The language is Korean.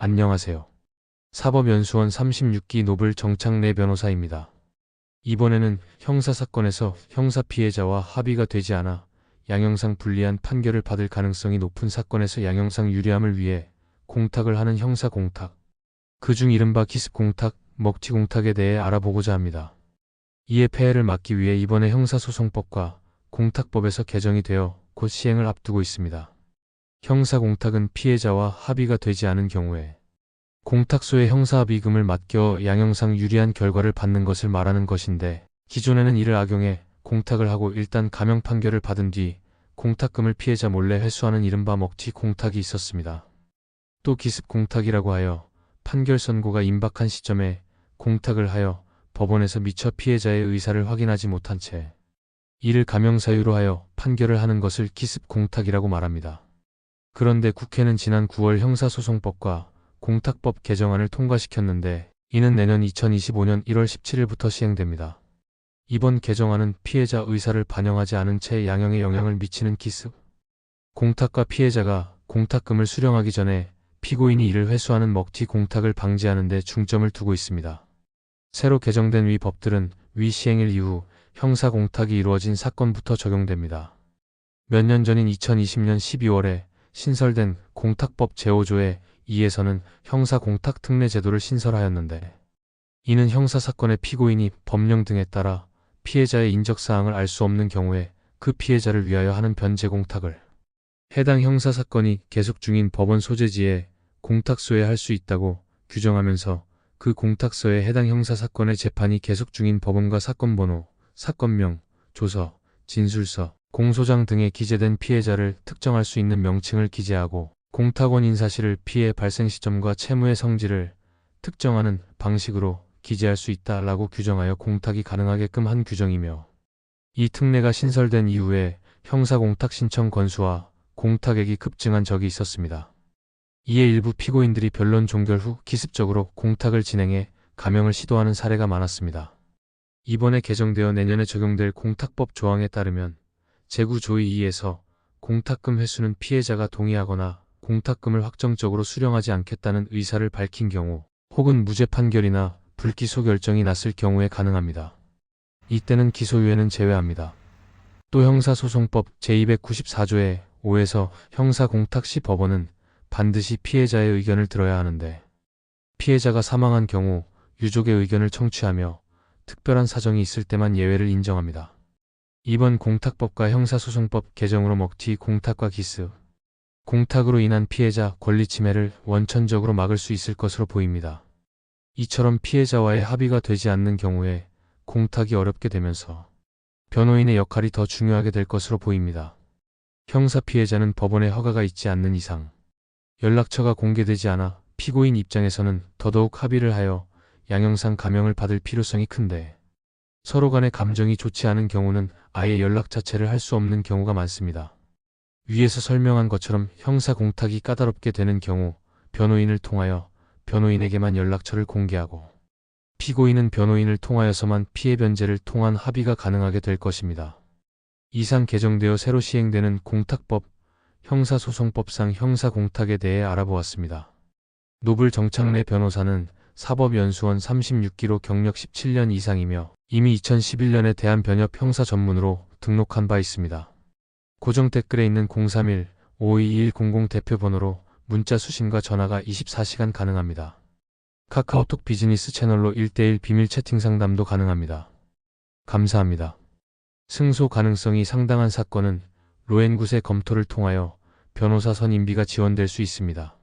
안녕하세요. 사법연수원 36기 노블 정창래 변호사입니다. 이번에는 형사사건에서 형사 피해자와 합의가 되지 않아 양형상 불리한 판결을 받을 가능성이 높은 사건에서 양형상 유리함을 위해 공탁을 하는 형사공탁, 그중 이른바 기습공탁, 먹튀공탁에 대해 알아보고자 합니다. 이에 폐해를 막기 위해 이번에 형사소송법과 공탁법에서 개정이 되어 곧 시행을 앞두고 있습니다. 형사공탁은 피해자와 합의가 되지 않은 경우에 공탁소에 형사합의금을 맡겨 양형상 유리한 결과를 받는 것을 말하는 것인데, 기존에는 이를 악용해 공탁을 하고 일단 감형 판결을 받은 뒤 공탁금을 피해자 몰래 회수하는 이른바 먹튀 공탁이 있었습니다. 또 기습 공탁이라고 하여 판결 선고가 임박한 시점에 공탁을 하여 법원에서 미처 피해자의 의사를 확인하지 못한 채 이를 감형 사유로 하여 판결을 하는 것을 기습 공탁이라고 말합니다. 그런데 국회는 지난 9월 형사소송법과 공탁법 개정안을 통과시켰는데, 이는 내년 2025년 1월 17일부터 시행됩니다. 이번 개정안은 피해자 의사를 반영하지 않은 채 양형에 영향을 미치는 기습 공탁과 피해자가 공탁금을 수령하기 전에 피고인이 이를 회수하는 먹튀 공탁을 방지하는 데 중점을 두고 있습니다. 새로 개정된 위 법들은 위 시행일 이후 형사공탁이 이루어진 사건부터 적용됩니다. 몇 년 전인 2020년 12월에 신설된 공탁법 제5조에 2에서는 형사공탁 특례 제도를 신설하였는데, 이는 형사사건의 피고인이 법령 등에 따라 피해자의 인적사항을 알 수 없는 경우에 그 피해자를 위하여 하는 변제공탁을 해당 형사사건이 계속 중인 법원 소재지에 공탁소에 할 수 있다고 규정하면서, 그 공탁소에 해당 형사사건의 재판이 계속 중인 법원과 사건번호, 사건명, 조서, 진술서, 공소장 등에 기재된 피해자를 특정할 수 있는 명칭을 기재하고, 공탁원인 사실을 피해 발생 시점과 채무의 성질을 특정하는 방식으로 기재할 수 있다라고 규정하여 공탁이 가능하게끔 한 규정이며, 이 특례가 신설된 이후에 형사공탁 신청 건수와 공탁액이 급증한 적이 있었습니다. 이에 일부 피고인들이 변론 종결 후 기습적으로 공탁을 진행해 감형을 시도하는 사례가 많았습니다. 이번에 개정되어 내년에 적용될 공탁법 조항에 따르면 제9조 2에서 공탁금 회수는 피해자가 동의하거나 공탁금을 확정적으로 수령하지 않겠다는 의사를 밝힌 경우, 혹은 무죄 판결이나 불기소 결정이 났을 경우에 가능합니다. 이때는 기소유예는 제외합니다. 또 형사소송법 제294조의 5에서 형사공탁 시 법원은 반드시 피해자의 의견을 들어야 하는데, 피해자가 사망한 경우 유족의 의견을 청취하며 특별한 사정이 있을 때만 예외를 인정합니다. 이번 공탁법과 형사소송법 개정으로 먹튀 공탁과 기습 공탁으로 인한 피해자 권리 침해를 원천적으로 막을 수 있을 것으로 보입니다. 이처럼 피해자와의 합의가 되지 않는 경우에 공탁이 어렵게 되면서 변호인의 역할이 더 중요하게 될 것으로 보입니다. 형사 피해자는 법원의 허가가 있지 않는 이상 연락처가 공개되지 않아 피고인 입장에서는 더더욱 합의를 하여 양형상 감형을 받을 필요성이 큰데, 서로 간의 감정이 좋지 않은 경우는 아예 연락 자체를 할 수 없는 경우가 많습니다. 위에서 설명한 것처럼 형사공탁이 까다롭게 되는 경우 변호인을 통하여 변호인에게만 연락처를 공개하고, 피고인은 변호인을 통하여서만 피해 변제를 통한 합의가 가능하게 될 것입니다. 이상 개정되어 새로 시행되는 공탁법, 형사소송법상 형사공탁에 대해 알아보았습니다. 노블 정창래 변호사는 사법연수원 36기로 경력 17년 이상이며 이미 2011년에 대한변협 형사 전문으로 등록한 바 있습니다. 고정 댓글에 있는 031-522-100 대표 번호로 문자 수신과 전화가 24시간 가능합니다. 카카오톡 비즈니스 채널로 1:1 비밀 채팅 상담도 가능합니다. 감사합니다. 승소 가능성이 상당한 사건은 로엔굿의 검토를 통하여 변호사 선임비가 지원될 수 있습니다.